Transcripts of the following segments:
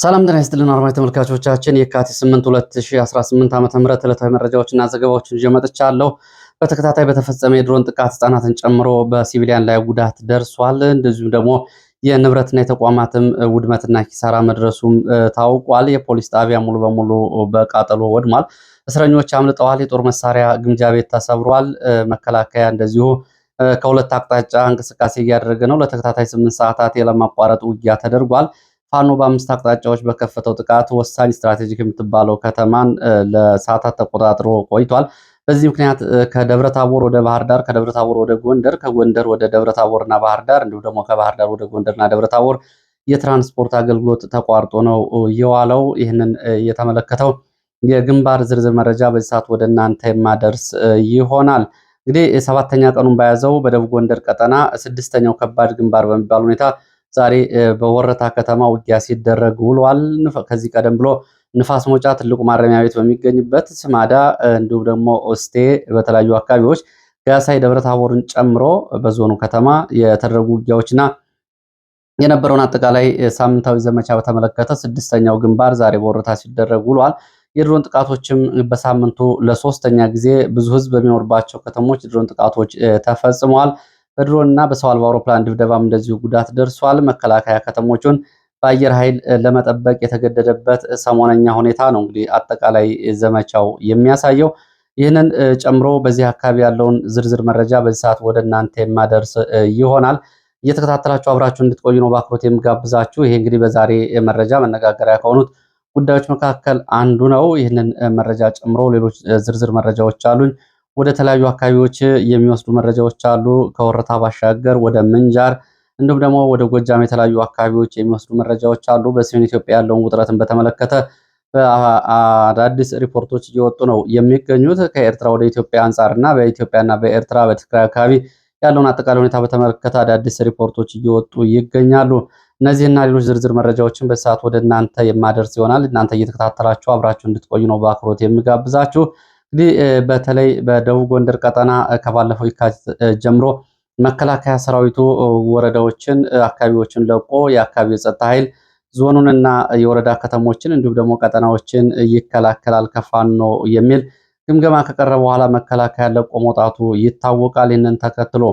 ሰላም ጤና ይስጥልን አድማጭ ተመልካቾቻችን የካቲት 8 2018 ዓ.ም ዕለታዊ መረጃዎችና ዘገባዎችን ይዤ መጥቻለሁ። በተከታታይ በተፈጸመ የድሮን ጥቃት ህጻናትን ጨምሮ በሲቪሊያን ላይ ጉዳት ደርሷል። እንደዚሁም ደግሞ የንብረትና የተቋማትም ውድመትና ኪሳራ መድረሱም ታውቋል። የፖሊስ ጣቢያ ሙሉ በሙሉ በቃጠሎ ወድሟል። እስረኞች አምልጠዋል። የጦር መሳሪያ ግምጃ ቤት ተሰብሯል። መከላከያ እንደዚሁ ከሁለት አቅጣጫ እንቅስቃሴ እያደረገ ነው። ለተከታታይ 8 ሰዓታት ያለማቋረጥ ውጊያ ተደርጓል። ፋኖ በአምስት አቅጣጫዎች በከፈተው ጥቃት ወሳኝ ስትራቴጂክ የምትባለው ከተማን ለሰዓታት ተቆጣጥሮ ቆይቷል። በዚህ ምክንያት ከደብረታቦር ወደ ባህር ዳር፣ ከደብረታቦር ወደ ጎንደር፣ ከጎንደር ወደ ደብረታቦርና ባህር ዳር እንዲሁም ደግሞ ከባህር ዳር ወደ ጎንደርና ደብረታቦር የትራንስፖርት አገልግሎት ተቋርጦ ነው የዋለው። ይህንን የተመለከተው የግንባር ዝርዝር መረጃ በዚህ ሰዓት ወደ እናንተ የማደርስ ይሆናል። እንግዲህ ሰባተኛ ቀኑን በያዘው በደቡብ ጎንደር ቀጠና ስድስተኛው ከባድ ግንባር በሚባል ሁኔታ ዛሬ በወረታ ከተማ ውጊያ ሲደረግ ውሏል። ከዚህ ቀደም ብሎ ንፋስ መውጫ ትልቁ ማረሚያ ቤት በሚገኝበት ስማዳ እንዲሁም ደግሞ ኦስቴ በተለያዩ አካባቢዎች ጋሳይ ደብረታቦርን ጨምሮ በዞኑ ከተማ የተደረጉ ውጊያዎችና የነበረውን አጠቃላይ ሳምንታዊ ዘመቻ በተመለከተ ስድስተኛው ግንባር ዛሬ በወረታ ሲደረግ ውሏል። የድሮን ጥቃቶችም በሳምንቱ ለሶስተኛ ጊዜ ብዙ ሕዝብ በሚኖርባቸው ከተሞች የድሮን ጥቃቶች ተፈጽመዋል። በድሮንና በሰው አልባ አውሮፕላን ድብደባም እንደዚሁ ጉዳት ደርሷል። መከላከያ ከተሞቹን በአየር ኃይል ለመጠበቅ የተገደደበት ሰሞነኛ ሁኔታ ነው እንግዲህ አጠቃላይ ዘመቻው የሚያሳየው። ይህንን ጨምሮ በዚህ አካባቢ ያለውን ዝርዝር መረጃ በዚህ ሰዓት ወደ እናንተ የማደርስ ይሆናል። እየተከታተላችሁ አብራችሁ እንድትቆዩ ነው በአክብሮት የምጋብዛችሁ። ይሄ እንግዲህ በዛሬ መረጃ መነጋገሪያ ከሆኑት ጉዳዮች መካከል አንዱ ነው። ይህንን መረጃ ጨምሮ ሌሎች ዝርዝር መረጃዎች አሉኝ። ወደ ተለያዩ አካባቢዎች የሚወስዱ መረጃዎች አሉ። ከወረታ ባሻገር ወደ ምንጃር እንዲሁም ደግሞ ወደ ጎጃም የተለያዩ አካባቢዎች የሚወስዱ መረጃዎች አሉ። በሰሜን ኢትዮጵያ ያለውን ውጥረትን በተመለከተ አዳዲስ ሪፖርቶች እየወጡ ነው የሚገኙት። ከኤርትራ ወደ ኢትዮጵያ አንጻርና በኢትዮጵያና በኤርትራ በትግራይ አካባቢ ያለውን አጠቃላይ ሁኔታ በተመለከተ አዳዲስ ሪፖርቶች እየወጡ ይገኛሉ። እነዚህና ሌሎች ዝርዝር መረጃዎችን በሰዓት ወደ እናንተ የማደርስ ይሆናል። እናንተ እየተከታተላችሁ አብራችሁ እንድትቆዩ ነው በአክብሮት የምጋብዛችሁ። እንግዲህ በተለይ በደቡብ ጎንደር ቀጠና ከባለፈው የካቲት ጀምሮ መከላከያ ሰራዊቱ ወረዳዎችን፣ አካባቢዎችን ለቆ የአካባቢው የጸጥታ ኃይል ዞኑንና የወረዳ ከተሞችን እንዲሁም ደግሞ ቀጠናዎችን ይከላከላል ከፋኖ የሚል ግምገማ ከቀረበ በኋላ መከላከያ ለቆ መውጣቱ ይታወቃል። ይህንን ተከትሎ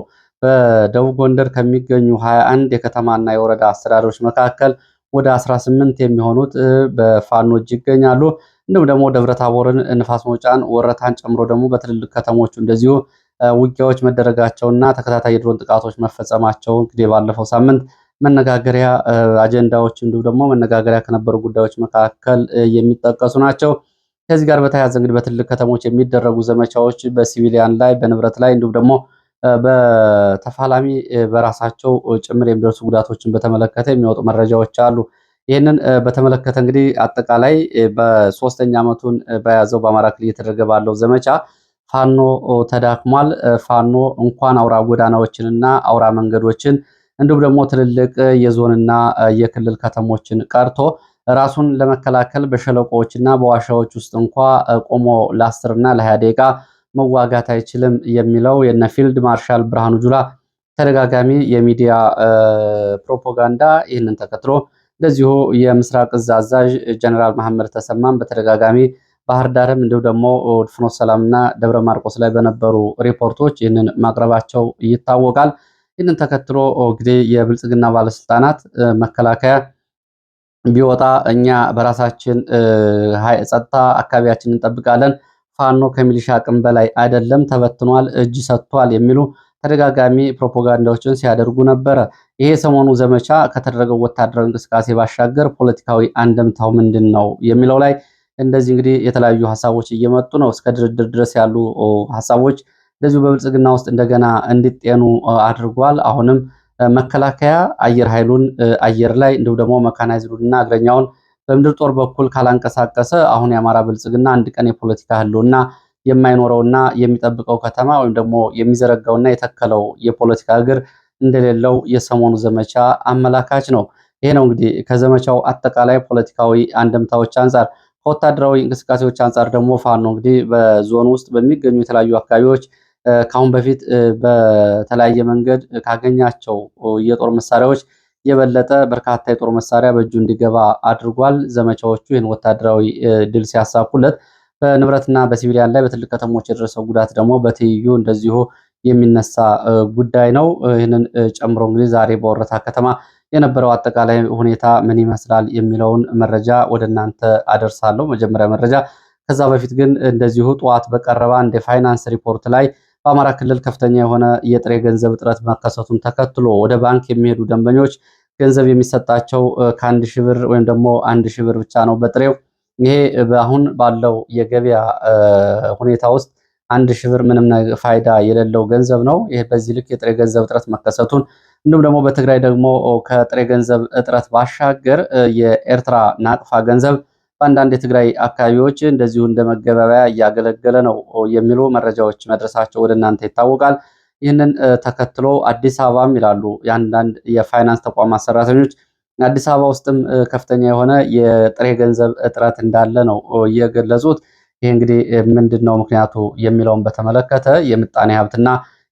በደቡብ ጎንደር ከሚገኙ 21 የከተማና የወረዳ አስተዳደሮች መካከል ወደ 18 የሚሆኑት በፋኖ እጅ ይገኛሉ። እንዲሁም ደግሞ ደብረታቦርን፣ ንፋስ መውጫን፣ ወረታን ጨምሮ ደግሞ በትልልቅ ከተሞቹ እንደዚሁ ውጊያዎች መደረጋቸውና ተከታታይ የድሮን ጥቃቶች መፈጸማቸው እንግዲህ ባለፈው ሳምንት መነጋገሪያ አጀንዳዎች እንዲሁም ደግሞ መነጋገሪያ ከነበሩ ጉዳዮች መካከል የሚጠቀሱ ናቸው። ከዚህ ጋር በተያያዘ እንግዲህ በትልልቅ ከተሞች የሚደረጉ ዘመቻዎች በሲቪሊያን ላይ በንብረት ላይ እንዲሁም ደግሞ በተፋላሚ በራሳቸው ጭምር የሚደርሱ ጉዳቶችን በተመለከተ የሚወጡ መረጃዎች አሉ። ይህንን በተመለከተ እንግዲህ አጠቃላይ በሶስተኛ ዓመቱን በያዘው በአማራ ክልል እየተደረገ ባለው ዘመቻ ፋኖ ተዳክሟል። ፋኖ እንኳን አውራ ጎዳናዎችንና አውራ መንገዶችን እንዲሁም ደግሞ ትልልቅ የዞንና የክልል ከተሞችን ቀርቶ ራሱን ለመከላከል በሸለቆዎችና በዋሻዎች ውስጥ እንኳ ቆሞ ለ10 እና ለ20 ደቂቃ መዋጋት አይችልም የሚለው የነ ፊልድ ማርሻል ብርሃኑ ጁላ ተደጋጋሚ የሚዲያ ፕሮፓጋንዳ ይህንን ተከትሎ እንደዚሁ የምስራቅ እዝ አዛዥ ጀነራል መሐመድ ተሰማም በተደጋጋሚ ባህር ዳርም እንዲሁ ደግሞ ፍኖተ ሰላምና ደብረ ማርቆስ ላይ በነበሩ ሪፖርቶች ይህንን ማቅረባቸው ይታወቃል። ይህንን ተከትሎ እንግዲህ የብልጽግና ባለስልጣናት መከላከያ ቢወጣ እኛ በራሳችን ጸጥታ አካባቢያችንን እንጠብቃለን፣ ፋኖ ከሚሊሻ አቅም በላይ አይደለም፣ ተበትኗል፣ እጅ ሰጥቷል የሚሉ ተደጋጋሚ ፕሮፓጋንዳዎችን ሲያደርጉ ነበረ። ይሄ ሰሞኑ ዘመቻ ከተደረገው ወታደራዊ እንቅስቃሴ ባሻገር ፖለቲካዊ አንደምታው ምንድን ነው የሚለው ላይ እንደዚህ እንግዲህ የተለያዩ ሀሳቦች እየመጡ ነው። እስከ ድርድር ድረስ ያሉ ሀሳቦች እንደዚሁ በብልጽግና ውስጥ እንደገና እንዲጤኑ አድርጓል። አሁንም መከላከያ አየር ኃይሉን አየር ላይ እንዲሁም ደግሞ መካናይዝዱንና እግረኛውን በምድር ጦር በኩል ካላንቀሳቀሰ አሁን የአማራ ብልጽግና አንድ ቀን የፖለቲካ ህልውና የማይኖረውና የሚጠብቀው ከተማ ወይም ደግሞ የሚዘረጋውና የተከለው የፖለቲካ እግር እንደሌለው የሰሞኑ ዘመቻ አመላካች ነው። ይሄ ነው እንግዲህ ከዘመቻው አጠቃላይ ፖለቲካዊ አንድምታዎች አንጻር። ከወታደራዊ እንቅስቃሴዎች አንጻር ደግሞ ፋኖ እንግዲህ በዞን ውስጥ በሚገኙ የተለያዩ አካባቢዎች ከአሁን በፊት በተለያየ መንገድ ካገኛቸው የጦር መሳሪያዎች የበለጠ በርካታ የጦር መሳሪያ በእጁ እንዲገባ አድርጓል። ዘመቻዎቹ ይህን ወታደራዊ ድል ሲያሳኩለት በንብረትና በሲቪሊያን ላይ በትልቅ ከተሞች የደረሰው ጉዳት ደግሞ በትይዩ እንደዚሁ የሚነሳ ጉዳይ ነው። ይህንን ጨምሮ እንግዲህ ዛሬ በወረታ ከተማ የነበረው አጠቃላይ ሁኔታ ምን ይመስላል የሚለውን መረጃ ወደ እናንተ አደርሳለሁ። መጀመሪያ መረጃ ከዛ በፊት ግን እንደዚሁ ጠዋት በቀረበ አንድ የፋይናንስ ሪፖርት ላይ በአማራ ክልል ከፍተኛ የሆነ የጥሬ ገንዘብ እጥረት መከሰቱን ተከትሎ ወደ ባንክ የሚሄዱ ደንበኞች ገንዘብ የሚሰጣቸው ከአንድ ሺህ ብር ወይም ደግሞ 1,000 ብር ብቻ ነው በጥሬው። ይሄ አሁን ባለው የገበያ ሁኔታ ውስጥ 1,000 ብር ምንም ፋይዳ የሌለው ገንዘብ ነው። ይሄ በዚህ ልክ የጥሬ ገንዘብ እጥረት መከሰቱን እንዲሁም ደግሞ በትግራይ ደግሞ ከጥሬ ገንዘብ እጥረት ባሻገር የኤርትራ ናቅፋ ገንዘብ በአንዳንድ የትግራይ አካባቢዎች እንደዚሁ እንደ መገበያያ እያገለገለ ነው የሚሉ መረጃዎች መድረሳቸው ወደ እናንተ ይታወቃል። ይህንን ተከትሎ አዲስ አበባም ይላሉ የአንዳንድ የፋይናንስ ተቋማት ሰራተኞች አዲስ አበባ ውስጥም ከፍተኛ የሆነ የጥሬ ገንዘብ እጥረት እንዳለ ነው የገለጹት። ይህ እንግዲህ ምንድን ነው ምክንያቱ የሚለውን በተመለከተ የምጣኔ ሀብትና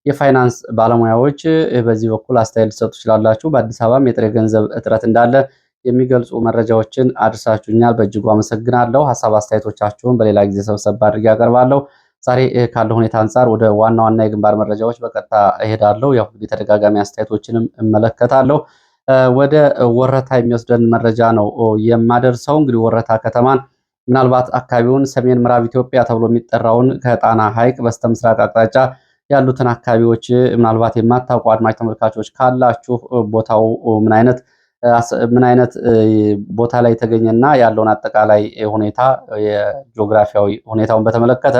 የፋይናንስ ባለሙያዎች በዚህ በኩል አስተያየት ሊሰጡ ይችላላችሁ። በአዲስ አበባም የጥሬ ገንዘብ እጥረት እንዳለ የሚገልጹ መረጃዎችን አድርሳችሁኛል። በእጅጉ አመሰግናለሁ። ሀሳብ አስተያየቶቻችሁን በሌላ ጊዜ ሰብሰብ አድርጌ ያቀርባለሁ። ዛሬ ካለው ሁኔታ አንጻር ወደ ዋና ዋና የግንባር መረጃዎች በቀጥታ እሄዳለሁ። ያው እንግዲህ ተደጋጋሚ አስተያየቶችንም እመለከታለሁ። ወደ ወረታ የሚወስደን መረጃ ነው የማደርሰው። እንግዲህ ወረታ ከተማን ምናልባት አካባቢውን ሰሜን ምዕራብ ኢትዮጵያ ተብሎ የሚጠራውን ከጣና ሐይቅ በስተምስራቅ አቅጣጫ ያሉትን አካባቢዎች ምናልባት የማታውቁ አድማጭ ተመልካቾች ካላችሁ ቦታው ምን አይነት ቦታ ላይ የተገኘና ያለውን አጠቃላይ ሁኔታ የጂኦግራፊያዊ ሁኔታውን በተመለከተ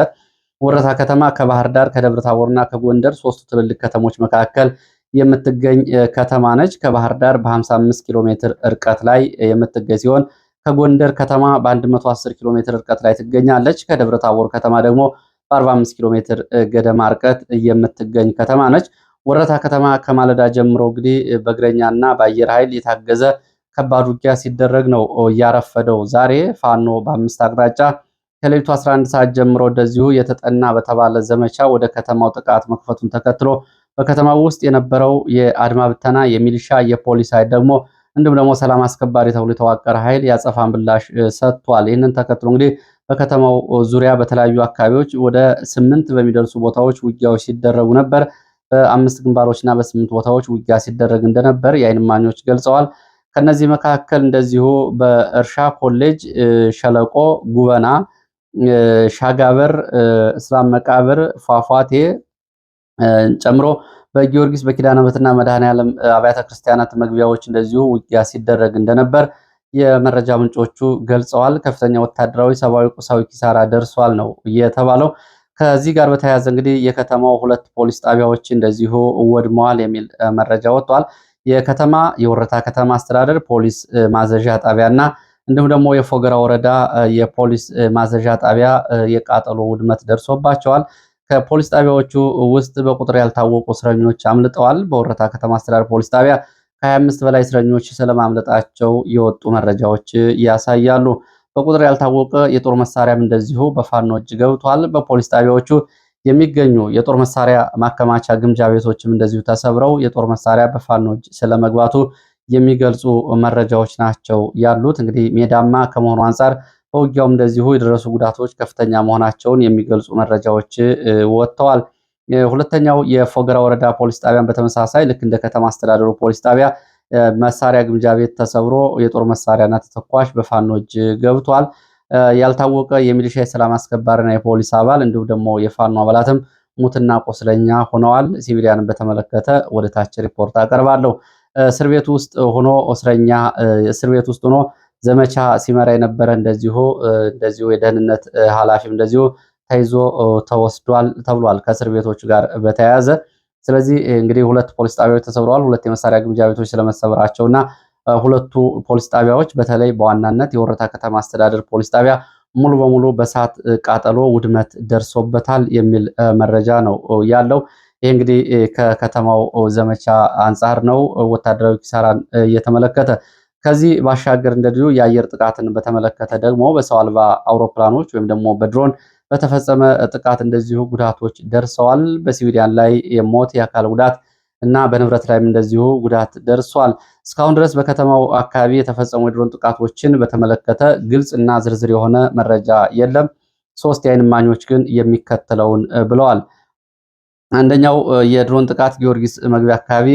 ወረታ ከተማ ከባህር ዳር ከደብረ ታቦርና ከጎንደር ሶስቱ ትልልቅ ከተሞች መካከል የምትገኝ ከተማ ነች። ከባህር ዳር በ55 ኪሎ ሜትር ርቀት ላይ የምትገኝ ሲሆን ከጎንደር ከተማ በ110 ኪሎ ሜትር ርቀት ላይ ትገኛለች። ከደብረ ታቦር ከተማ ደግሞ በ45 ኪሎ ሜትር ገደማ ርቀት የምትገኝ ከተማ ነች። ወረታ ከተማ ከማለዳ ጀምሮ እንግዲህ በእግረኛና በአየር ኃይል የታገዘ ከባድ ውጊያ ሲደረግ ነው እያረፈደው። ዛሬ ፋኖ በአምስት አቅጣጫ ከሌሊቱ 11 ሰዓት ጀምሮ እንደዚሁ የተጠና በተባለ ዘመቻ ወደ ከተማው ጥቃት መክፈቱን ተከትሎ በከተማው ውስጥ የነበረው የአድማ ብተና፣ የሚሊሻ፣ የፖሊስ ኃይል ደግሞ እንዲሁም ደግሞ ሰላም አስከባሪ ተብሎ የተዋቀረ ኃይል ያጸፋ ምላሽ ሰጥቷል። ይህንን ተከትሎ እንግዲህ በከተማው ዙሪያ በተለያዩ አካባቢዎች ወደ 8 በሚደርሱ ቦታዎች ውጊያዎች ሲደረጉ ነበር። በ5 ግንባሮችና በ8 ቦታዎች ውጊያ ሲደረግ እንደነበር የዓይን እማኞች ገልጸዋል። ከነዚህ መካከል እንደዚሁ በእርሻ ኮሌጅ፣ ሸለቆ፣ ጉበና፣ ሻጋበር፣ እስላም መቃብር፣ ፏፏቴ ጨምሮ በጊዮርጊስ በኪዳነ ምሕረትና መድኃኔዓለም አብያተ ክርስቲያናት መግቢያዎች እንደዚሁ ውጊያ ሲደረግ እንደነበር የመረጃ ምንጮቹ ገልጸዋል። ከፍተኛ ወታደራዊ፣ ሰብአዊ፣ ቁሳዊ ኪሳራ ደርሷል ነው የተባለው። ከዚህ ጋር በተያያዘ እንግዲህ የከተማው 2 ፖሊስ ጣቢያዎች እንደዚሁ ወድመዋል የሚል መረጃ ወጥቷል። የወረታ ከተማ አስተዳደር ፖሊስ ማዘዣ ጣቢያና እንዲሁም ደግሞ የፎገራ ወረዳ የፖሊስ ማዘዣ ጣቢያ የቃጠሎ ውድመት ደርሶባቸዋል። ከፖሊስ ጣቢያዎቹ ውስጥ በቁጥር ያልታወቁ እስረኞች አምልጠዋል። በወረታ ከተማ አስተዳደር ፖሊስ ጣቢያ ከ25 በላይ እስረኞች ስለማምለጣቸው የወጡ መረጃዎች ያሳያሉ። በቁጥር ያልታወቀ የጦር መሳሪያም እንደዚሁ በፋኖ እጅ ገብቷል። በፖሊስ ጣቢያዎቹ የሚገኙ የጦር መሳሪያ ማከማቻ ግምጃ ቤቶችም እንደዚሁ ተሰብረው የጦር መሳሪያ በፋኖ እጅ ስለመግባቱ የሚገልጹ መረጃዎች ናቸው ያሉት። እንግዲህ ሜዳማ ከመሆኑ አንጻር በውጊያውም እንደዚሁ የደረሱ ጉዳቶች ከፍተኛ መሆናቸውን የሚገልጹ መረጃዎች ወጥተዋል። ሁለተኛው የፎገራ ወረዳ ፖሊስ ጣቢያን በተመሳሳይ ልክ እንደ ከተማ አስተዳደሩ ፖሊስ ጣቢያ መሳሪያ ግምጃ ቤት ተሰብሮ የጦር መሳሪያና ተተኳሽ በፋኖ እጅ ገብቷል። ያልታወቀ የሚሊሻ የሰላም አስከባሪና የፖሊስ አባል እንዲሁም ደግሞ የፋኖ አባላትም ሙትና ቆስለኛ ሆነዋል። ሲቪሊያንን በተመለከተ ወደ ታች ሪፖርት አቀርባለሁ። እስር ቤት ውስጥ ሆኖ ዘመቻ ሲመራ የነበረ እንደዚሁ የደህንነት ኃላፊም እንደዚሁ ተይዞ ተወስዷል ተብሏል ከእስር ቤቶቹ ጋር በተያያዘ። ስለዚህ እንግዲህ 2 ፖሊስ ጣቢያዎች ተሰብረዋል። 2 የመሳሪያ ግምጃ ቤቶች ስለመሰበራቸውና 2ቱ ፖሊስ ጣቢያዎች በተለይ በዋናነት የወረታ ከተማ አስተዳደር ፖሊስ ጣቢያ ሙሉ በሙሉ በእሳት ቃጠሎ ውድመት ደርሶበታል የሚል መረጃ ነው ያለው። ይህ እንግዲህ ከከተማው ዘመቻ አንጻር ነው ወታደራዊ ኪሳራን እየተመለከተ። ከዚህ ባሻገር እንደዚሁ የአየር ጥቃትን በተመለከተ ደግሞ በሰው አልባ አውሮፕላኖች ወይም ደግሞ በድሮን በተፈጸመ ጥቃት እንደዚሁ ጉዳቶች ደርሰዋል። በሲቪሊያን ላይ የሞት የአካል ጉዳት እና በንብረት ላይም እንደዚሁ ጉዳት ደርሷል። እስካሁን ድረስ በከተማው አካባቢ የተፈጸሙ የድሮን ጥቃቶችን በተመለከተ ግልጽ እና ዝርዝር የሆነ መረጃ የለም። ሶስት የዓይን እማኞች ግን የሚከተለውን ብለዋል። አንደኛው የድሮን ጥቃት ጊዮርጊስ መግቢያ አካባቢ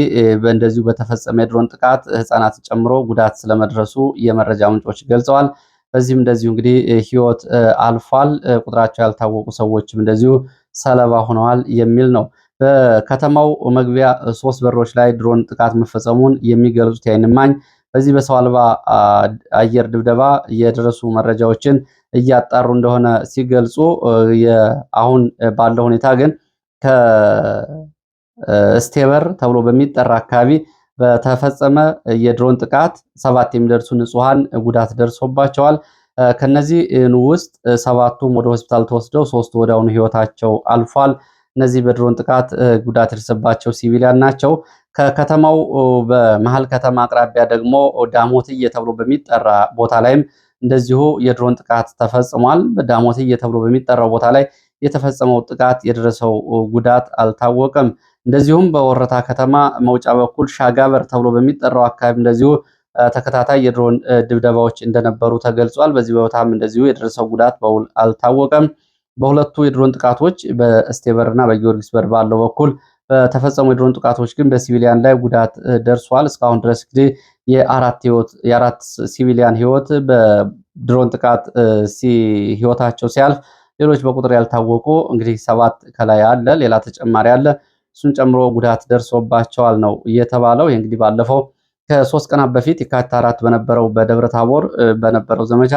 እንደዚሁ በተፈጸመ የድሮን ጥቃት ህፃናትን ጨምሮ ጉዳት ስለመድረሱ የመረጃ ምንጮች ገልጸዋል። በዚህም እንደዚሁ እንግዲህ ህይወት አልፏል። ቁጥራቸው ያልታወቁ ሰዎችም እንደዚሁ ሰለባ ሆነዋል የሚል ነው። በከተማው መግቢያ 3 በሮች ላይ ድሮን ጥቃት መፈጸሙን የሚገልጹት የዓይን እማኝ በዚህ በሰው አልባ አየር ድብደባ የደረሱ መረጃዎችን እያጣሩ እንደሆነ ሲገልጹ አሁን ባለው ሁኔታ ግን ከስቴበር ተብሎ በሚጠራ አካባቢ በተፈጸመ የድሮን ጥቃት 7 የሚደርሱ ንጹሃን ጉዳት ደርሶባቸዋል። ከነዚህ ውስጥ 7ቱም ወደ ሆስፒታል ተወስደው 3ቱ ወዲያውኑ ህይወታቸው አልፏል። እነዚህ በድሮን ጥቃት ጉዳት የደረሰባቸው ሲቪሊያን ናቸው። ከከተማው በመሃል ከተማ አቅራቢያ ደግሞ ዳሞትዬ ተብሎ በሚጠራ ቦታ ላይም እንደዚሁ የድሮን ጥቃት ተፈጽሟል። ዳሞትዬ ተብሎ በሚጠራው ቦታ ላይ የተፈጸመው ጥቃት የደረሰው ጉዳት አልታወቀም። እንደዚሁም በወረታ ከተማ መውጫ በኩል ሻጋበር ተብሎ በሚጠራው አካባቢ እንደዚሁ ተከታታይ የድሮን ድብደባዎች እንደነበሩ ተገልጿል። በዚህ ቦታም እንደዚሁ የደረሰው ጉዳት በውል አልታወቀም። በሁለቱ የድሮን ጥቃቶች በስቴበርና በጊዮርጊስ በር ባለው በኩል በተፈጸሙ የድሮን ጥቃቶች ግን በሲቪሊያን ላይ ጉዳት ደርሷል። እስካሁን ድረስ እንግዲህ የአራት ሲቪሊያን ህይወት በድሮን ጥቃት ህይወታቸው ሲያልፍ ሌሎች በቁጥር ያልታወቁ እንግዲህ 7 ከላይ አለ፣ ሌላ ተጨማሪ አለ። እሱን ጨምሮ ጉዳት ደርሶባቸዋል ነው የተባለው። ይህ እንግዲህ ባለፈው ከ3 ቀናት በፊት የካቲት 4 በነበረው በደብረ ታቦር በነበረው ዘመቻ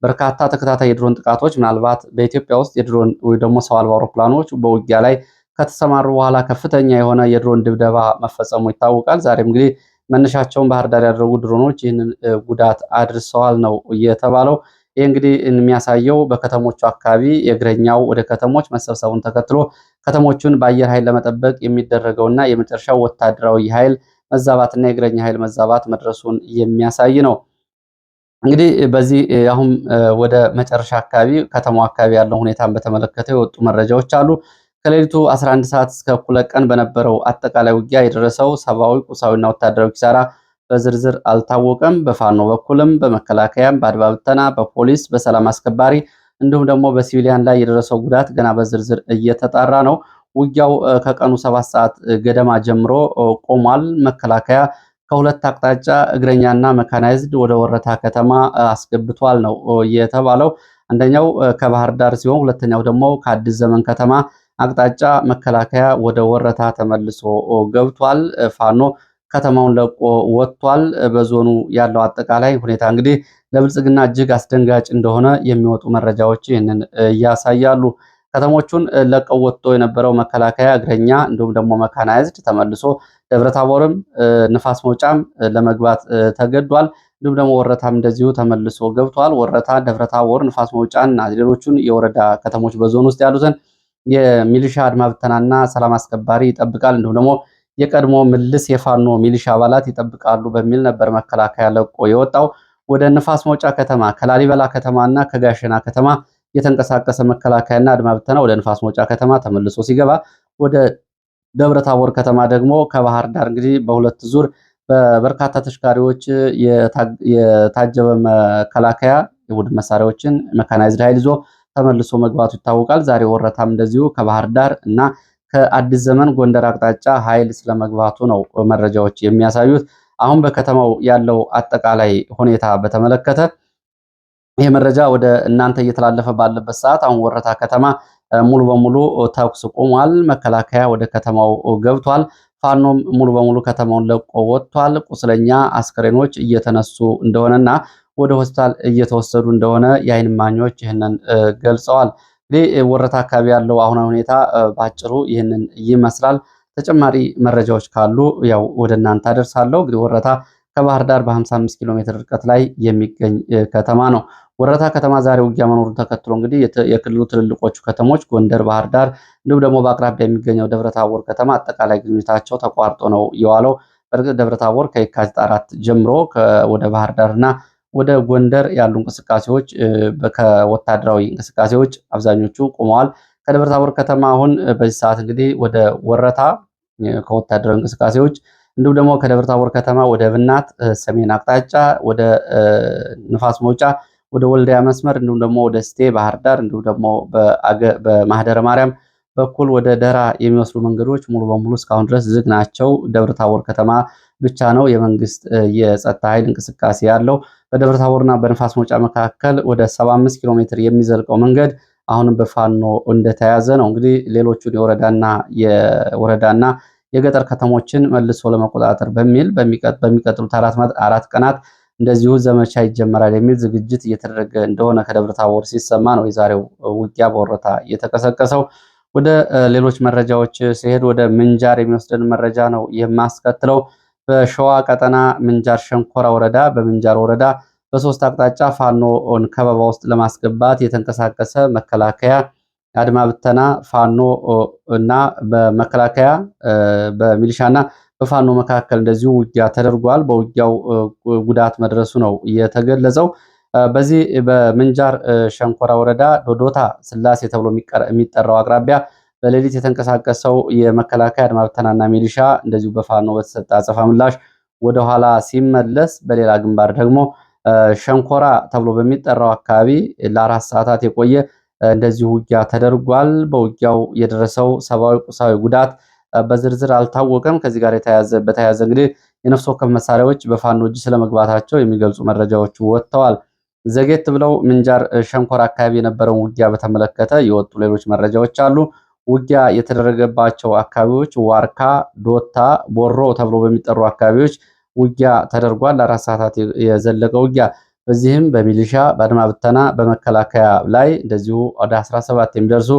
በርካታ ተከታታይ የድሮን ጥቃቶች ምናልባት በኢትዮጵያ ውስጥ የድሮን ወይ ደግሞ ሰው አልባ አውሮፕላኖች በውጊያ ላይ ከተሰማሩ በኋላ ከፍተኛ የሆነ የድሮን ድብደባ መፈጸሙ ይታወቃል። ዛሬም እንግዲህ መነሻቸውን ባህር ዳር ያደረጉ ድሮኖች ይህንን ጉዳት አድርሰዋል ነው የተባለው። ይህ እንግዲህ የሚያሳየው በከተሞቹ አካባቢ የእግረኛው ወደ ከተሞች መሰብሰቡን ተከትሎ ከተሞቹን በአየር ኃይል ለመጠበቅ የሚደረገውና የመጨረሻው ወታደራዊ ኃይል መዛባትና የእግረኛ ኃይል መዛባት መድረሱን የሚያሳይ ነው። እንግዲህ በዚህ አሁን ወደ መጨረሻ አካባቢ ከተማው አካባቢ ያለው ሁኔታን በተመለከተ የወጡ መረጃዎች አሉ። ከሌሊቱ 11 ሰዓት እስከ እኩለ ቀን በነበረው አጠቃላይ ውጊያ የደረሰው ሰብአዊ፣ ቁሳዊና ወታደራዊ ኪሳራ በዝርዝር አልታወቀም። በፋኖ በኩልም በመከላከያም፣ በአድማ ብተና፣ በፖሊስ፣ በሰላም አስከባሪ እንዲሁም ደግሞ በሲቪሊያን ላይ የደረሰው ጉዳት ገና በዝርዝር እየተጣራ ነው። ውጊያው ከቀኑ 7 ሰዓት ገደማ ጀምሮ ቆሟል። መከላከያ ከሁለት አቅጣጫ እግረኛና መካናይዝድ ወደ ወረታ ከተማ አስገብቷል ነው የተባለው። አንደኛው ከባህር ዳር ሲሆን ሁለተኛው ደግሞ ከአዲስ ዘመን ከተማ አቅጣጫ መከላከያ ወደ ወረታ ተመልሶ ገብቷል። ፋኖ ከተማውን ለቆ ወጥቷል። በዞኑ ያለው አጠቃላይ ሁኔታ እንግዲህ ለብልጽግና እጅግ አስደንጋጭ እንደሆነ የሚወጡ መረጃዎች ይህንን ያሳያሉ። ከተሞቹን ለቀው ወጥቶ የነበረው መከላከያ እግረኛ እንዲሁም ደግሞ መካናይዝድ ተመልሶ ደብረታቦርም ንፋስ መውጫም ለመግባት ተገዷል። እንዲሁም ደግሞ ወረታም እንደዚሁ ተመልሶ ገብቷል። ወረታ፣ ደብረታቦር፣ ንፋስ መውጫን እና ሌሎቹን የወረዳ ከተሞች በዞን ውስጥ ያሉትን የሚሊሻ አድማ ብተናና ሰላም አስከባሪ ይጠብቃል። እንዲሁም ደግሞ የቀድሞ ምልስ የፋኖ ሚሊሻ አባላት ይጠብቃሉ በሚል ነበር መከላከያ ለቆ የወጣው። ወደ ንፋስ መውጫ ከተማ ከላሊበላ ከተማና ከጋሸና ከተማ የተንቀሳቀሰ መከላከያና አድማ ብተና ወደ ንፋስ መውጫ ከተማ ተመልሶ ሲገባ፣ ወደ ደብረ ታቦር ከተማ ደግሞ ከባህር ዳር እንግዲህ በሁለት ዙር በበርካታ ተሽካሪዎች የታጀበ መከላከያ የቡድን መሳሪያዎችን መካናይዝድ ኃይል ይዞ ተመልሶ መግባቱ ይታወቃል። ዛሬ ወረታም እንደዚሁ ከባህር ዳር እና ከአዲስ ዘመን ጎንደር አቅጣጫ ኃይል ስለመግባቱ ነው መረጃዎች የሚያሳዩት። አሁን በከተማው ያለው አጠቃላይ ሁኔታ በተመለከተ ይህ መረጃ ወደ እናንተ እየተላለፈ ባለበት ሰዓት አሁን ወረታ ከተማ ሙሉ በሙሉ ተኩስ ቆሟል። መከላከያ ወደ ከተማው ገብቷል። ፋኖም ሙሉ በሙሉ ከተማውን ለቆ ወጥቷል። ቁስለኛ አስከሬኖች እየተነሱ እንደሆነና ወደ ሆስፒታል እየተወሰዱ እንደሆነ የዓይን እማኞች ይህንን ገልጸዋል። እንግዲህ ወረታ አካባቢ ያለው አሁናዊ ሁኔታ ባጭሩ ይህንን ይመስላል። ተጨማሪ መረጃዎች ካሉ ያው ወደ እናንተ አደርሳለሁ። እንግዲህ ወረታ ከባህር ዳር በ55 ኪሎ ሜትር ርቀት ላይ የሚገኝ ከተማ ነው። ወረታ ከተማ ዛሬ ውጊያ መኖሩን ተከትሎ እንግዲህ የክልሉ ትልልቆቹ ከተሞች ጎንደር፣ ባህር ዳር እንዲሁም ደግሞ በአቅራቢያ የሚገኘው ደብረታቦር ከተማ አጠቃላይ ግንኙነታቸው ተቋርጦ ነው የዋለው። በእርግጥ ደብረታቦር ከየካቲት 4 ጀምሮ ወደ ባህር ዳርና ወደ ጎንደር ያሉ እንቅስቃሴዎች ከወታደራዊ እንቅስቃሴዎች አብዛኞቹ ቆመዋል። ከደብረታቦር ከተማ አሁን በዚህ ሰዓት እንግዲህ ወደ ወረታ ከወታደራዊ እንቅስቃሴዎች እንዲሁም ደግሞ ከደብረ ታቦር ከተማ ወደ ብናት ሰሜን አቅጣጫ ወደ ንፋስ መውጫ ወደ ወልዲያ መስመር እንዲሁም ደግሞ ወደ ስቴ ባህር ዳር እንዲሁም ደግሞ በማህደረ ማርያም በኩል ወደ ደራ የሚወስዱ መንገዶች ሙሉ በሙሉ እስካሁን ድረስ ዝግ ናቸው። ደብረ ታቦር ከተማ ብቻ ነው የመንግስት የጸጥታ ኃይል እንቅስቃሴ ያለው። በደብረ ታቦርና በንፋስ መውጫ መካከል ወደ 75 ኪሎ ሜትር የሚዘልቀው መንገድ አሁንም በፋኖ እንደተያዘ ነው። እንግዲህ ሌሎቹን የወረዳና የገጠር ከተሞችን መልሶ ለመቆጣጠር በሚል በሚቀጥሉት አራት ቀናት እንደዚሁ ዘመቻ ይጀመራል የሚል ዝግጅት እየተደረገ እንደሆነ ከደብረ ታቦር ሲሰማ ነው የዛሬው ውጊያ በወረታ የተቀሰቀሰው። ወደ ሌሎች መረጃዎች ሲሄድ ወደ ምንጃር የሚወስደን መረጃ ነው የማስከትለው። በሸዋ ቀጠና ምንጃር ሸንኮራ ወረዳ በምንጃር ወረዳ በሶስት አቅጣጫ ፋኖን ከበባ ውስጥ ለማስገባት የተንቀሳቀሰ መከላከያ አድማ ብተና ፋኖ እና በመከላከያ በሚሊሻና በፋኖ መካከል እንደዚሁ ውጊያ ተደርጓል። በውጊያው ጉዳት መድረሱ ነው የተገለጸው። በዚህ በምንጃር ሸንኮራ ወረዳ ዶዶታ ስላሴ ተብሎ የሚጠራው አቅራቢያ በሌሊት የተንቀሳቀሰው የመከላከያ አድማ ብተናና ሚሊሻ እንደዚሁ በፋኖ በተሰጠ አጸፋ ምላሽ ወደኋላ ሲመለስ፣ በሌላ ግንባር ደግሞ ሸንኮራ ተብሎ በሚጠራው አካባቢ ለአራት ሰዓታት የቆየ እንደዚሁ ውጊያ ተደርጓል። በውጊያው የደረሰው ሰብአዊ፣ ቁሳዊ ጉዳት በዝርዝር አልታወቀም። ከዚህ ጋር በተያያዘ እንግዲህ የነፍስ ወከፍ መሳሪያዎች በፋኖ እጅ ስለመግባታቸው የሚገልጹ መረጃዎች ወጥተዋል። ዘጌት ብለው ምንጃር ሸንኮራ አካባቢ የነበረውን ውጊያ በተመለከተ የወጡ ሌሎች መረጃዎች አሉ። ውጊያ የተደረገባቸው አካባቢዎች ዋርካ፣ ዶታ፣ ቦሮ ተብሎ በሚጠሩ አካባቢዎች ውጊያ ተደርጓል። ለአራት ሰዓታት የዘለቀ ውጊያ። በዚህም በሚሊሻ በአድማ ብተና በመከላከያ ላይ እንደዚሁ ወደ 17 የሚደርሱ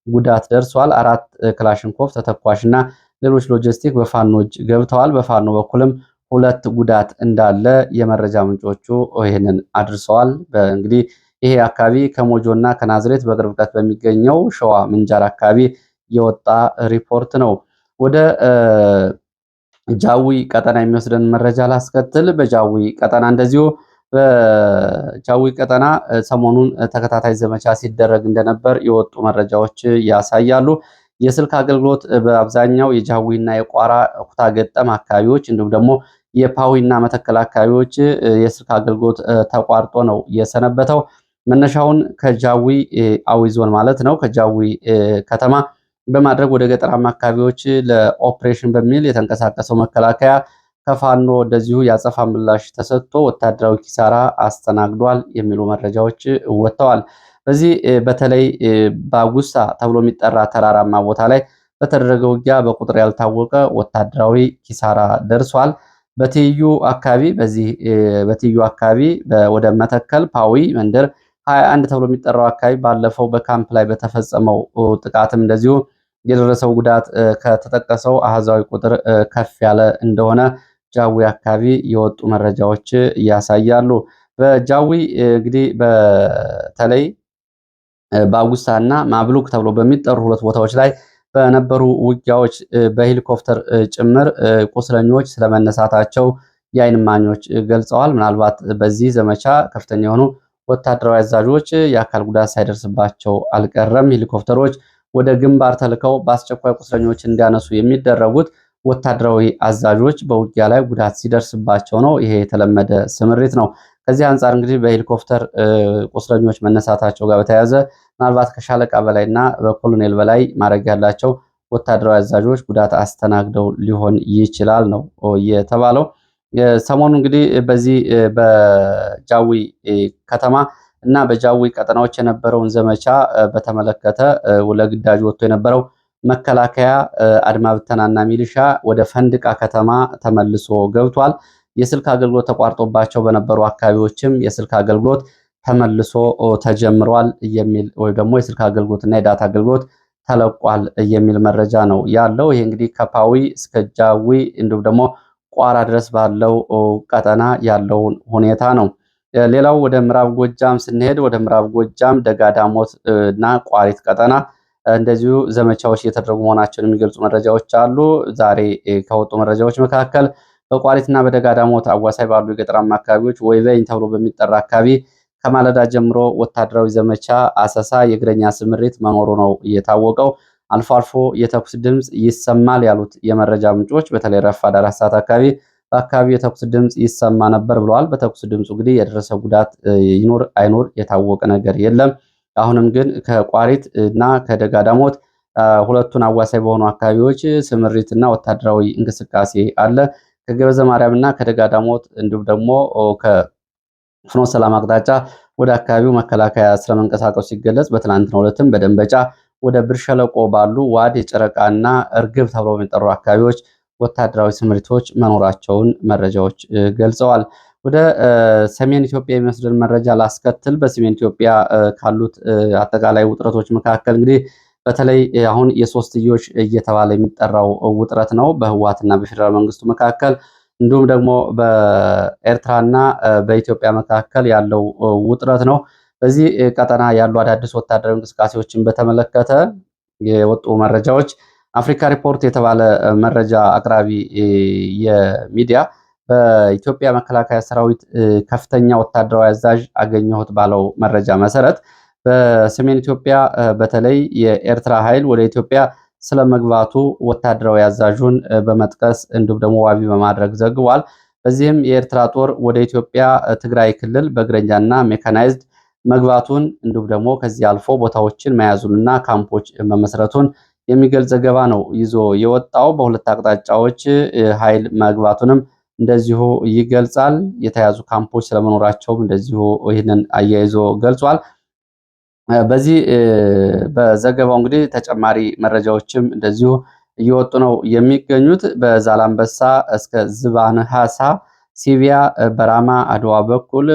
ጉዳት ደርሷል። 4 ክላሽንኮቭ ተተኳሽና ሌሎች ሎጂስቲክ በፋኖ እጅ ገብተዋል። በፋኖ በኩልም 2 ጉዳት እንዳለ የመረጃ ምንጮቹ ይህንን አድርሰዋል። እንግዲህ ይሄ አካባቢ ከሞጆና ከናዝሬት በቅርብ ርቀት በሚገኘው ሸዋ ምንጃር አካባቢ የወጣ ሪፖርት ነው። ወደ ጃዊ ቀጠና የሚወስደን መረጃ ላስከትል። በጃዊ ቀጠና እንደዚሁ በጃዊ ቀጠና ሰሞኑን ተከታታይ ዘመቻ ሲደረግ እንደነበር የወጡ መረጃዎች ያሳያሉ። የስልክ አገልግሎት በአብዛኛው የጃዊና የቋራ ኩታ ገጠም አካባቢዎች እንዲሁም ደግሞ የፓዊና መተከል አካባቢዎች የስልክ አገልግሎት ተቋርጦ ነው የሰነበተው። መነሻውን ከጃዊ አዊ ዞን ማለት ነው ከጃዊ ከተማ በማድረግ ወደ ገጠራማ አካባቢዎች ለኦፕሬሽን በሚል የተንቀሳቀሰው መከላከያ ከፋኖ እንደዚሁ ያጸፋ ምላሽ ተሰጥቶ ወታደራዊ ኪሳራ አስተናግዷል የሚሉ መረጃዎች ወጥተዋል። በዚህ በተለይ ባጉሳ ተብሎ የሚጠራ ተራራማ ቦታ ላይ በተደረገ ውጊያ በቁጥር ያልታወቀ ወታደራዊ ኪሳራ ደርሷል። በትይዩ አካባቢ ወደ መተከል ፓዊ መንደር 21 ተብሎ የሚጠራው አካባቢ ባለፈው በካምፕ ላይ በተፈጸመው ጥቃትም እንደዚሁ የደረሰው ጉዳት ከተጠቀሰው አሃዛዊ ቁጥር ከፍ ያለ እንደሆነ ጃዊ አካባቢ የወጡ መረጃዎች ያሳያሉ። በጃዊ እንግዲህ በተለይ ባጉሳና ማብሉክ ተብሎ በሚጠሩ 2 ቦታዎች ላይ በነበሩ ውጊያዎች በሄሊኮፕተር ጭምር ቁስለኞች ስለመነሳታቸው የዓይን እማኞች ገልጸዋል። ምናልባት በዚህ ዘመቻ ከፍተኛ የሆኑ ወታደራዊ አዛዦች የአካል ጉዳት ሳይደርስባቸው አልቀረም። ሄሊኮፕተሮች ወደ ግንባር ተልከው በአስቸኳይ ቁስለኞች እንዲያነሱ የሚደረጉት ወታደራዊ አዛዦች በውጊያ ላይ ጉዳት ሲደርስባቸው ነው። ይሄ የተለመደ ስምሪት ነው። ከዚህ አንጻር እንግዲህ በሄሊኮፕተር ቁስለኞች መነሳታቸው ጋር በተያያዘ ምናልባት ከሻለቃ በላይና በኮሎኔል በላይ ማዕረግ ያላቸው ወታደራዊ አዛዦች ጉዳት አስተናግደው ሊሆን ይችላል ነው የተባለው። ሰሞኑ እንግዲህ በዚህ በጃዊ ከተማ እና በጃዊ ቀጠናዎች የነበረውን ዘመቻ በተመለከተ ለግዳጅ ወጥቶ የነበረው መከላከያ አድማ ብተናና ሚሊሻ ወደ ፈንድቃ ከተማ ተመልሶ ገብቷል። የስልክ አገልግሎት ተቋርጦባቸው በነበሩ አካባቢዎችም የስልክ አገልግሎት ተመልሶ ተጀምሯል የሚል ወይም ደግሞ የስልክ አገልግሎትና የዳታ አገልግሎት ተለቋል የሚል መረጃ ነው ያለው። ይሄ እንግዲህ ከፓዊ እስከ ጃዊ እንዲሁም ደግሞ ቋራ ድረስ ባለው ቀጠና ያለውን ሁኔታ ነው። ሌላው ወደ ምዕራብ ጎጃም ስንሄድ ወደ ምዕራብ ጎጃም ደጋዳሞት እና ቋሪት ቀጠና እንደዚሁ ዘመቻዎች እየተደረጉ መሆናቸውን የሚገልጹ መረጃዎች አሉ። ዛሬ ከወጡ መረጃዎች መካከል በቋሪትና በደጋዳሞት አዋሳኝ ባሉ የገጠራማ አካባቢዎች ወይበኝ ተብሎ በሚጠራ አካባቢ ከማለዳ ጀምሮ ወታደራዊ ዘመቻ አሰሳ፣ የእግረኛ ስምሪት መኖሩ ነው የታወቀው። አልፎ አልፎ የተኩስ ድምፅ ይሰማል ያሉት የመረጃ ምንጮች በተለይ ረፋድ 4 ሰዓት አካባቢ በአካባቢው የተኩስ ድምፅ ይሰማ ነበር ብለዋል። በተኩስ ድምፁ እንግዲህ የደረሰ ጉዳት ይኖር አይኖር የታወቀ ነገር የለም። አሁንም ግን ከቋሪት እና ከደጋዳሞት ሁለቱን አዋሳኝ በሆኑ አካባቢዎች ስምሪትና ወታደራዊ እንቅስቃሴ አለ። ከገበዘ ማርያም እና ከደጋዳሞት እንዲሁም ደግሞ ከፍኖተ ሰላም አቅጣጫ ወደ አካባቢው መከላከያ ስለመንቀሳቀሱ ሲገለጽ፣ በትናንትናው ዕለትም በደንበጫ ወደ ብር ሸለቆ ባሉ ዋድ የጨረቃና እርግብ ተብለው የሚጠሩ አካባቢዎች ወታደራዊ ስምሪቶች መኖራቸውን መረጃዎች ገልጸዋል። ወደ ሰሜን ኢትዮጵያ የሚወስድን መረጃ ላስከትል። በሰሜን ኢትዮጵያ ካሉት አጠቃላይ ውጥረቶች መካከል እንግዲህ በተለይ አሁን የሶስትዮሽ እየተባለ የሚጠራው ውጥረት ነው በህወሓትና በፌዴራል መንግስቱ መካከል፣ እንዲሁም ደግሞ በኤርትራና በኢትዮጵያ መካከል ያለው ውጥረት ነው። በዚህ ቀጠና ያሉ አዳዲስ ወታደራዊ እንቅስቃሴዎችን በተመለከተ የወጡ መረጃዎች አፍሪካ ሪፖርት የተባለ መረጃ አቅራቢ የሚዲያ በኢትዮጵያ መከላከያ ሰራዊት ከፍተኛ ወታደራዊ አዛዥ አገኘሁት ባለው መረጃ መሰረት በሰሜን ኢትዮጵያ በተለይ የኤርትራ ኃይል ወደ ኢትዮጵያ ስለመግባቱ ወታደራዊ አዛዡን በመጥቀስ እንዲሁም ደግሞ ዋቢ በማድረግ ዘግቧል። በዚህም የኤርትራ ጦር ወደ ኢትዮጵያ ትግራይ ክልል በእግረኛና ሜካናይዝድ መግባቱን እንዲሁም ደግሞ ከዚህ አልፎ ቦታዎችን መያዙንና ካምፖች መመስረቱን የሚገልጽ ዘገባ ነው ይዞ የወጣው። በሁለት አቅጣጫዎች ኃይል መግባቱንም እንደዚሁ ይገልጻል። የተያዙ ካምፖች ስለመኖራቸውም እንደዚሁ ይህንን አያይዞ ገልጿል። በዚህ በዘገባው እንግዲህ ተጨማሪ መረጃዎችም እንደዚሁ እየወጡ ነው የሚገኙት። በዛላምበሳ እስከ ዝባንሃሳ፣ ሲቪያ፣ በራማ አድዋ በኩል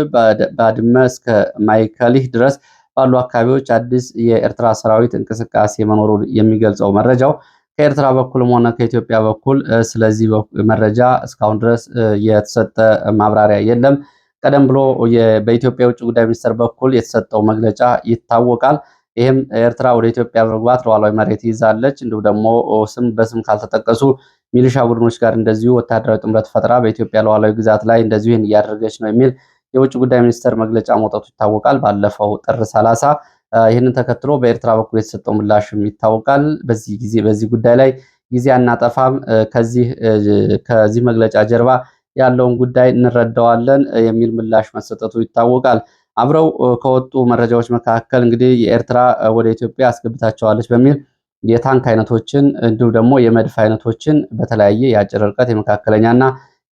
ባድመ እስከ ማይከሊህ ድረስ ባሉ አካባቢዎች አዲስ የኤርትራ ሰራዊት እንቅስቃሴ መኖሩን የሚገልጸው መረጃው ከኤርትራ በኩልም ሆነ ከኢትዮጵያ በኩል ስለዚህ መረጃ እስካሁን ድረስ የተሰጠ ማብራሪያ የለም። ቀደም ብሎ በኢትዮጵያ የውጭ ጉዳይ ሚኒስቴር በኩል የተሰጠው መግለጫ ይታወቃል። ይህም ኤርትራ ወደ ኢትዮጵያ በመግባት ሉዓላዊ መሬት ይዛለች፣ እንዲሁም ደግሞ በስም ካልተጠቀሱ ሚሊሻ ቡድኖች ጋር እንደዚሁ ወታደራዊ ጥምረት ፈጥራ በኢትዮጵያ ሉዓላዊ ግዛት ላይ እንደዚሁ ይህን እያደረገች ነው የሚል የውጭ ጉዳይ ሚኒስቴር መግለጫ መውጣቱ ይታወቃል። ባለፈው ጥር 30 ይህንን ተከትሎ በኤርትራ በኩል የተሰጠው ምላሽም ይታወቃል። በዚህ ጉዳይ ላይ ጊዜ አናጠፋም፣ ከዚህ መግለጫ ጀርባ ያለውን ጉዳይ እንረዳዋለን የሚል ምላሽ መሰጠቱ ይታወቃል። አብረው ከወጡ መረጃዎች መካከል እንግዲህ የኤርትራ ወደ ኢትዮጵያ አስገብታቸዋለች በሚል የታንክ አይነቶችን እንዲሁም ደግሞ የመድፍ አይነቶችን በተለያየ የአጭር ርቀት የመካከለኛና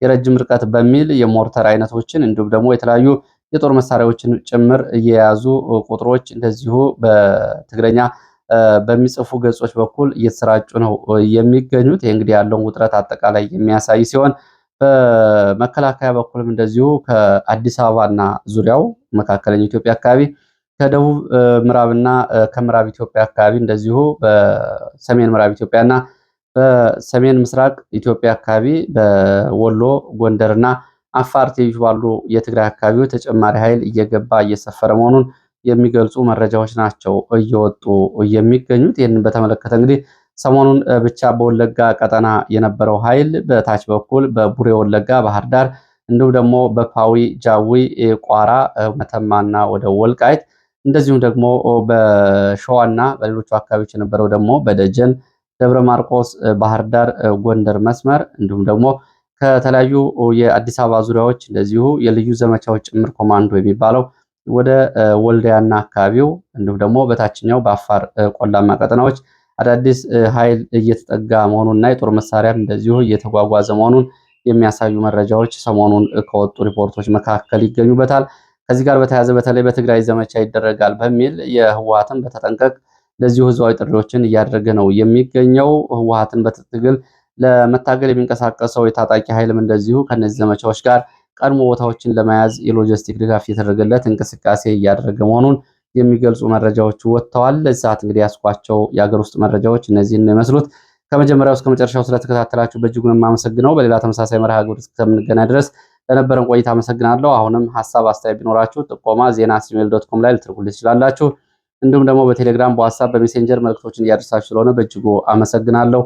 የረጅም ርቀት በሚል የሞርተር አይነቶችን እንዲሁም ደግሞ የተለያዩ የጦር መሳሪያዎችን ጭምር እየያዙ ቁጥሮች እንደዚሁ በትግረኛ በሚጽፉ ገጾች በኩል እየተሰራጩ ነው የሚገኙት። ይህ እንግዲህ ያለውን ውጥረት አጠቃላይ የሚያሳይ ሲሆን በመከላከያ በኩልም እንደዚሁ ከአዲስ አበባና ዙሪያው መካከለኛ ኢትዮጵያ አካባቢ ከደቡብ ምዕራብና ከምዕራብ ኢትዮጵያ አካባቢ እንደዚሁ በሰሜን ምዕራብ ኢትዮጵያና በሰሜን ምስራቅ ኢትዮጵያ አካባቢ በወሎ ጎንደርና አፋር ትይዩ ባሉ የትግራይ አካባቢዎች ተጨማሪ ኃይል እየገባ እየሰፈረ መሆኑን የሚገልጹ መረጃዎች ናቸው እየወጡ የሚገኙት። ይህንን በተመለከተ እንግዲህ ሰሞኑን ብቻ በወለጋ ቀጠና የነበረው ኃይል በታች በኩል በቡሬ ወለጋ፣ ባህር ዳር እንዲሁም ደግሞ በፓዊ ጃዊ፣ ቋራ፣ መተማና ወደ ወልቃይት እንደዚሁም ደግሞ በሸዋና በሌሎቹ አካባቢዎች የነበረው ደግሞ በደጀን፣ ደብረ ማርቆስ፣ ባህር ዳር፣ ጎንደር መስመር እንዲሁም ደግሞ ከተለያዩ የአዲስ አበባ ዙሪያዎች እንደዚሁ የልዩ ዘመቻዎች ጭምር ኮማንዶ የሚባለው ወደ ወልዲያና አካባቢው እንዲሁም ደግሞ በታችኛው በአፋር ቆላማ ቀጠናዎች አዳዲስ ኃይል እየተጠጋ መሆኑንና የጦር መሳሪያም እንደዚሁ እየተጓጓዘ መሆኑን የሚያሳዩ መረጃዎች ሰሞኑን ከወጡ ሪፖርቶች መካከል ይገኙበታል። ከዚህ ጋር በተያያዘ በተለይ በትግራይ ዘመቻ ይደረጋል በሚል የህወሓትን በተጠንቀቅ እንደዚሁ ህዝባዊ ጥሪዎችን እያደረገ ነው የሚገኘው። ህወሓትን በትግል ለመታገል የሚንቀሳቀሰው የታጣቂ ኃይልም እንደዚሁ ከነዚህ ዘመቻዎች ጋር ቀድሞ ቦታዎችን ለመያዝ የሎጂስቲክ ድጋፍ እየተደረገለት እንቅስቃሴ እያደረገ መሆኑን የሚገልጹ መረጃዎች ወጥተዋል። ለዚህ ሰዓት እንግዲህ ያስኳቸው የሀገር ውስጥ መረጃዎች እነዚህን ነው የመስሉት። ከመጀመሪያው እስከ መጨረሻው ስለተከታተላችሁ በእጅጉን የማመሰግነው። በሌላ ተመሳሳይ መርሃ ግብር እስከምንገናኝ ድረስ ለነበረን ቆይታ አመሰግናለሁ። አሁንም ሀሳብ አስተያየት ቢኖራችሁ ጥቆማ ዜና@gmail.com ላይ ልትልኩልኝ ትችላላችሁ። እንዲሁም ደግሞ በቴሌግራም፣ በዋትስአፕ፣ በሜሴንጀር መልእክቶችን እያደረሳችሁ ስለሆነ በእጅጉ አመሰግናለሁ።